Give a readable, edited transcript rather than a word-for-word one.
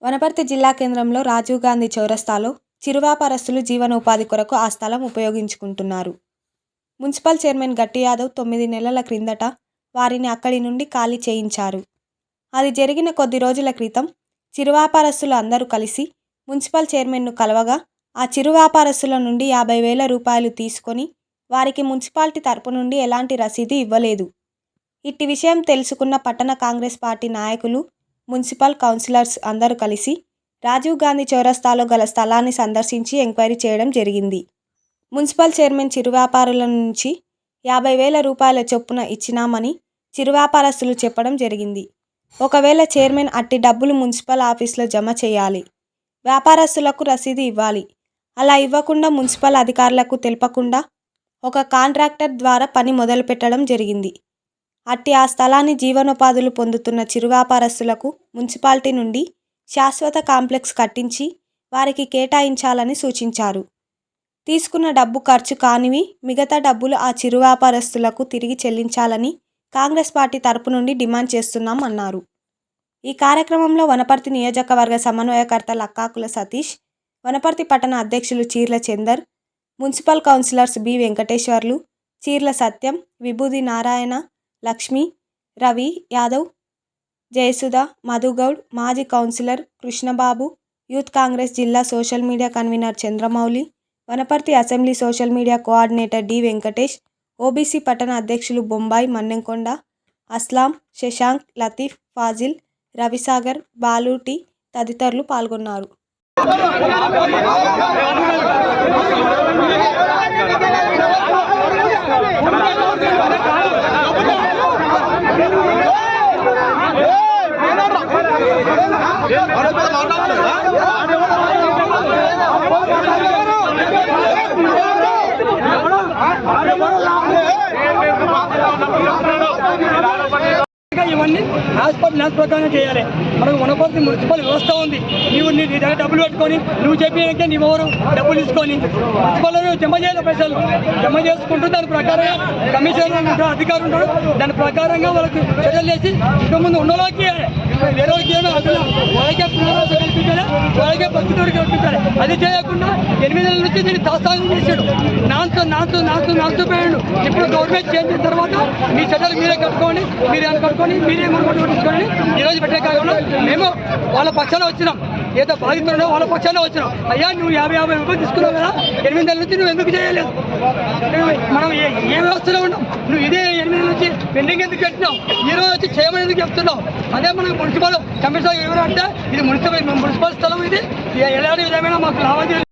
వనపర్తి జిల్లా కేంద్రంలో రాజీవ్ గాంధీ చౌరస్తాలో చిరువ్యాపారస్తులు జీవనోపాధి కొరకు ఆ స్థలం ఉపయోగించుకుంటున్నారు. మున్సిపల్ చైర్మన్ గట్టి యాదవ్ 9 నెలల క్రిందట వారిని అక్కడి నుండి ఖాళీ చేయించారు. అది జరిగిన కొద్ది రోజుల క్రితం చిరువ్యాపారస్తులు అందరూ కలిసి మున్సిపల్ చైర్మన్ను కలవగా ఆ చిరువ్యాపారస్తుల నుండి 50,000 రూపాయలు తీసుకొని వారికి మున్సిపాలిటీ తరపు నుండి ఎలాంటి రసీదు ఇవ్వలేదు. ఇట్టి విషయం తెలుసుకున్న పట్టణ కాంగ్రెస్ పార్టీ నాయకులు, మున్సిపల్ కౌన్సిలర్స్ అందరూ కలిసి రాజీవ్ గాంధీ చౌరస్తాలో గల స్థలాన్ని సందర్శించి ఎంక్వైరీ చేయడం జరిగింది. మున్సిపల్ చైర్మన్ చిరువ్యాపారుల నుంచి 50,000 రూపాయల చొప్పున ఇచ్చినామని చిరువ్యాపారస్తులు చెప్పడం జరిగింది. ఒకవేళ చైర్మన్ అట్టి డబ్బులు మున్సిపల్ ఆఫీసులో జమ చేయాలి, వ్యాపారస్తులకు రసీదు ఇవ్వాలి. అలా ఇవ్వకుండా మున్సిపల్ అధికారులకు తెలపకుండా ఒక కాంట్రాక్టర్ ద్వారా పని మొదలుపెట్టడం జరిగింది. అట్టి ఆ స్థలాన్ని జీవనోపాధులు పొందుతున్న చిరువ్యాపారస్తులకు మున్సిపాలిటీ నుండి శాశ్వత కాంప్లెక్స్ కట్టించి వారికి కేటాయించాలని సూచించారు. తీసుకున్న డబ్బు ఖర్చు కానివి మిగతా డబ్బులు ఆ చిరువ్యాపారస్తులకు తిరిగి చెల్లించాలని కాంగ్రెస్ పార్టీ తరపు నుండి డిమాండ్ చేస్తున్నాం అన్నారు. ఈ కార్యక్రమంలో వనపర్తి నియోజకవర్గ సమన్వయకర్త లక్కాకుల సతీష్, వనపర్తి పట్టణ అధ్యక్షులు Cheerla Chandar, municipal councillors B Venkateswarlu, Cheerla Satyam, Vibhudi Narayana, Lakshmi, Ravi Yadav, Jayasudha, Madhugoud, మాజీ కౌన్సిలర్ కృష్ణబాబు, యూత్ కాంగ్రెస్ జిల్లా social media convener Chandramouli, Wanaparthy assembly social media coordinator D Venkatesh, OBC పట్టణ అధ్యక్షులు బొంబాయి మన్నెంకొండ, అస్లాం, శశాంక్, లతీఫ్, ఫాజిల్, రవిసాగర్, బాలూటి తదితరులు పాల్గొన్నారు. ఇవన్నీ హాస్పిటల్ ప్రకారం చేయాలి. మనకు వనపర్తి మున్సిపల్ వ్యవస్థ ఉంది. నీ దగ్గర డబ్బులు పెట్టుకొని నువ్వు చెప్పినాకే నీ ఎవరు డబ్బులు తీసుకొని మున్సిపల్లో జమ చేయాలి. పైసలు జమ చేసుకుంటూ దాని ప్రకారంగా కమిషనర్ అధికారులు ఉంటాడు. దాని ప్రకారంగా వాళ్ళకి చర్యలు చేసి ఇంతకుముందు ఉన్నోళ్ళకి వేరే వాళ్ళకి వాళ్ళకే పునరావాస కల్పించాలి, వాళ్ళకే భక్తుడికి కల్పించాలి. అది చేయకుండా 8 నెలల నుంచి దీన్ని తాత్సారం చేశాడు. నాంచు పోయాడు. ఇప్పుడు గవర్నమెంట్ చేంజ్ అయిన తర్వాత మీ చర్యలు మీరే కట్టుకోండి, మీరే కట్టుకొని మీరే మనకు కొట్టించుకోండి. ఈరోజు పెట్టే కాకుండా మేము వాళ్ళ పక్షాన వచ్చినాం, ఏదో బాధితులు వాళ్ళ పక్షాన వచ్చినాం. అయ్యా నువ్వు 50 రూపాయలు తీసుకున్నావు కదా, 8 నెలల నుంచి నువ్వు ఎందుకు చేయలేదు? మనం ఏ వ్యవస్థలో ఉన్నాం? నువ్వు ఇదే 8 నెలల నుంచి పెండింగ్ ఎందుకు పెట్టినావు? ఈరోజు వచ్చి చేయమని ఎందుకు చెప్తున్నావు? అదే మనకు మున్సిపల్ కమిషనర్ ఎవరు అంటే ఇది మున్సిపల్ స్థలం, ఇది ఎలాంటి విధమైన మాకు లావాదేవీ